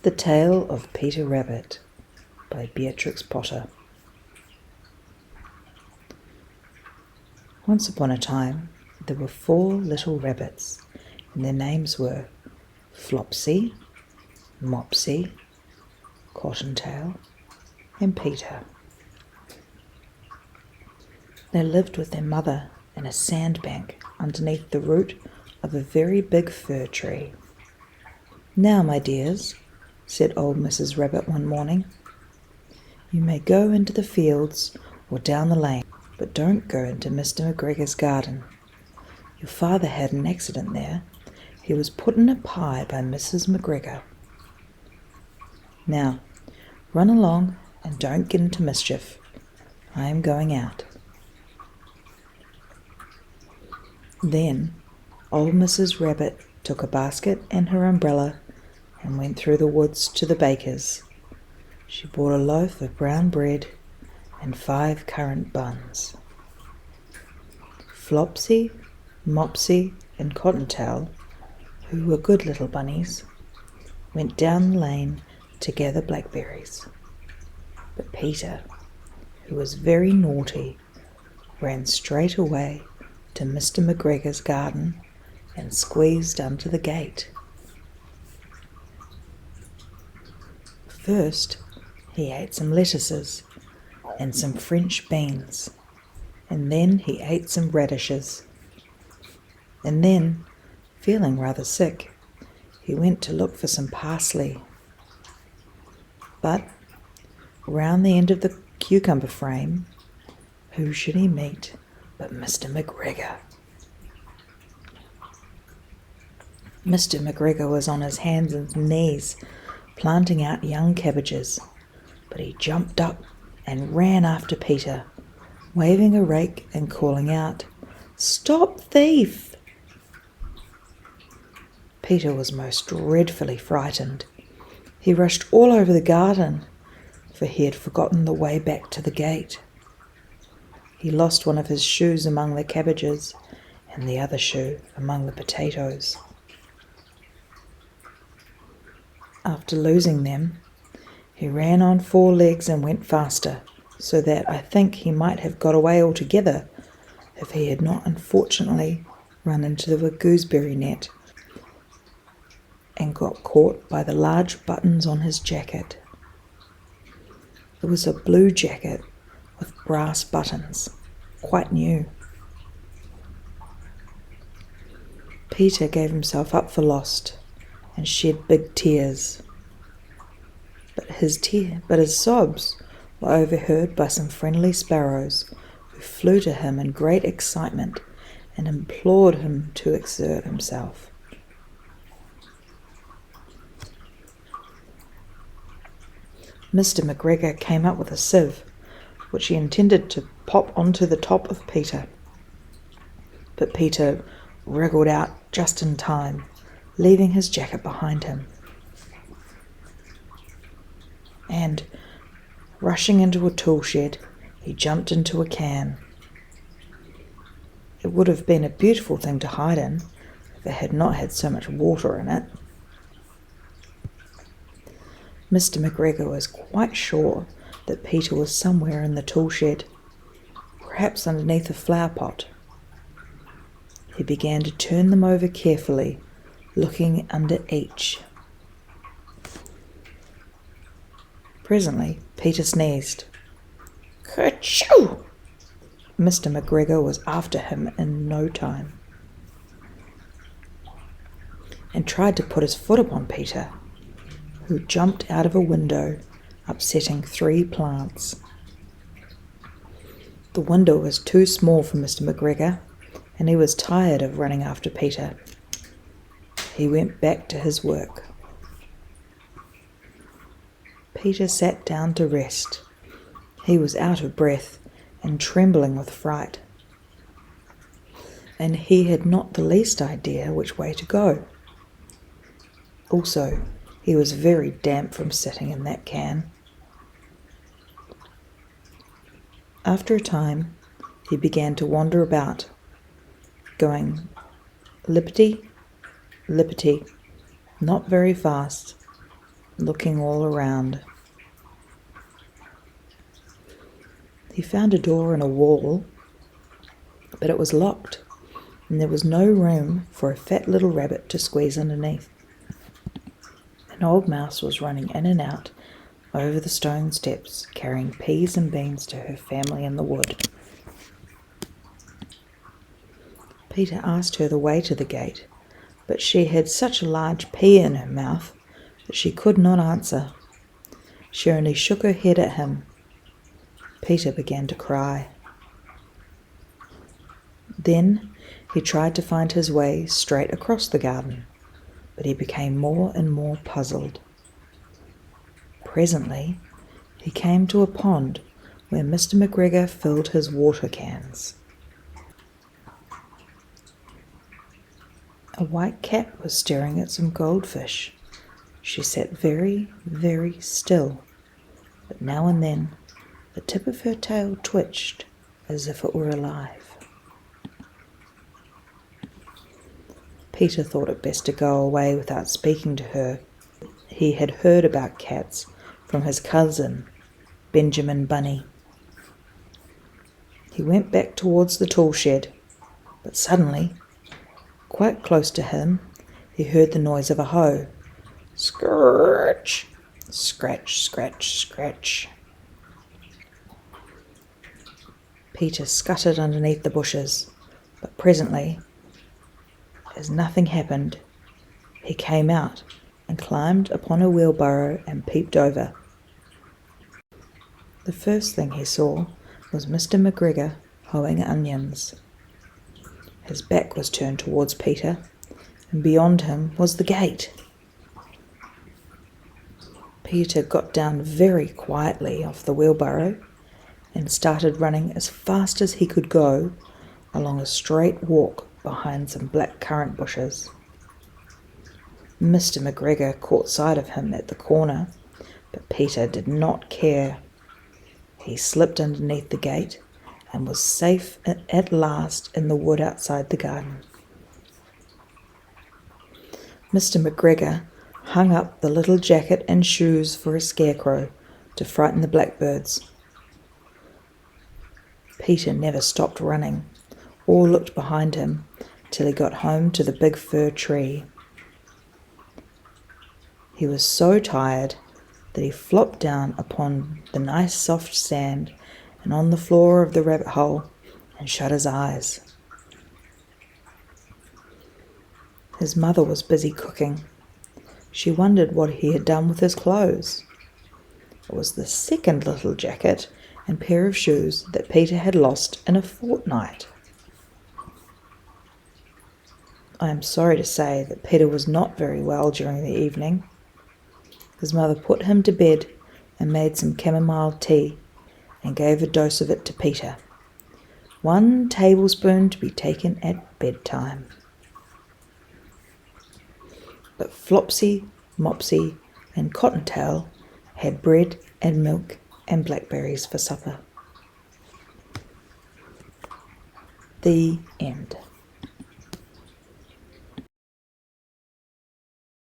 The Tale of Peter Rabbit by Beatrix Potter. Once upon a time, there were 4 little rabbits, and their names were Flopsy, Mopsy, Cottontail, and Peter. They lived with their mother in a sandbank underneath the root of a very big fir tree. "Now, my dears," said old Mrs. Rabbit one morning, "you may go into the fields or down the lane, but don't go into Mr. McGregor's garden. Your father had an accident there. He was put in a pie by Mrs. McGregor. Now, run along and don't get into mischief. I am going out." Then old Mrs. Rabbit took a basket and her umbrella and went through the woods to the baker's. She bought a loaf of brown bread and 5 currant buns. Flopsy, Mopsy, and Cottontail, who were good little bunnies, went down the lane to gather blackberries. But Peter, who was very naughty, ran straight away to Mr. McGregor's garden and squeezed under the gate. First, he ate some lettuces and some French beans, and then he ate some radishes. And then, feeling rather sick, he went to look for some parsley. But round the end of the cucumber frame, who should he meet but Mr. McGregor? Mr. McGregor was on his hands and knees, planting out young cabbages, but he jumped up and ran after Peter, waving a rake and calling out, "Stop, thief!" Peter was most dreadfully frightened. He rushed all over the garden, for he had forgotten the way back to the gate. He lost one of his shoes among the cabbages and the other shoe among the potatoes. After losing them, he ran on 4 legs and went faster, so that I think he might have got away altogether if he had not unfortunately run into the gooseberry net and got caught by the large buttons on his jacket. It was a blue jacket with brass buttons, quite new. Peter gave himself up for lost and shed big tears. But his sobs were overheard by some friendly sparrows, who flew to him in great excitement and implored him to exert himself. Mr. McGregor came up with a sieve, which he intended to pop onto the top of Peter. But Peter wriggled out just in time, leaving his jacket behind him. And, rushing into a tool shed, he jumped into a can. It would have been a beautiful thing to hide in if it had not had so much water in it. Mr. McGregor was quite sure that Peter was somewhere in the tool shed, perhaps underneath a flower pot. He began to turn them over carefully, looking under each. Presently, Peter sneezed. "Kerchoo!" Mr. McGregor was after him in no time, and tried to put his foot upon Peter, who jumped out of a window, upsetting 3 plants. The window was too small for Mr. McGregor, and he was tired of running after Peter. He went back to his work. Peter sat down to rest. He was out of breath and trembling with fright, and he had not the least idea which way to go. Also, he was very damp from sitting in that can. After a time, he began to wander about, going lippity, lippity, not very fast, looking all around. He found a door in a wall, but it was locked, and there was no room for a fat little rabbit to squeeze underneath. An old mouse was running in and out over the stone steps, carrying peas and beans to her family in the wood. Peter asked her the way to the gate, but she had such a large pea in her mouth that she could not answer. She only shook her head at him. Peter began to cry. Then he tried to find his way straight across the garden, but he became more and more puzzled. Presently, he came to a pond where Mr. McGregor filled his water cans. A white cat was staring at some goldfish. She sat very, very still, but now and then the tip of her tail twitched as if it were alive. Peter thought it best to go away without speaking to her. He had heard about cats from his cousin, Benjamin Bunny. He went back towards the tool shed, but suddenly, quite close to him, he heard the noise of a hoe. Scratch, scratch, scratch, scratch. Peter scuttered underneath the bushes, but presently, as nothing happened, he came out and climbed upon a wheelbarrow and peeped over. The first thing he saw was Mr. McGregor hoeing onions. His back was turned towards Peter, and beyond him was the gate. Peter got down very quietly off the wheelbarrow and started running as fast as he could go along a straight walk behind some black currant bushes. Mr. McGregor caught sight of him at the corner, but Peter did not care. He slipped underneath the gate and was safe at last in the wood outside the garden. Mr. McGregor hung up the little jacket and shoes for a scarecrow to frighten the blackbirds. Peter never stopped running or looked behind him till he got home to the big fir tree. He was so tired that he flopped down upon the nice soft sand and on the floor of the rabbit hole and shut his eyes. His mother was busy cooking. She wondered what he had done with his clothes. It was the second little jacket and pair of shoes that Peter had lost in a fortnight. I am sorry to say that Peter was not very well during the evening. His mother put him to bed and made some chamomile tea and gave a dose of it to Peter. 1 tablespoon to be taken at bedtime. But Flopsy, Mopsy and Cottontail had bread and milk and blackberries for supper. The end.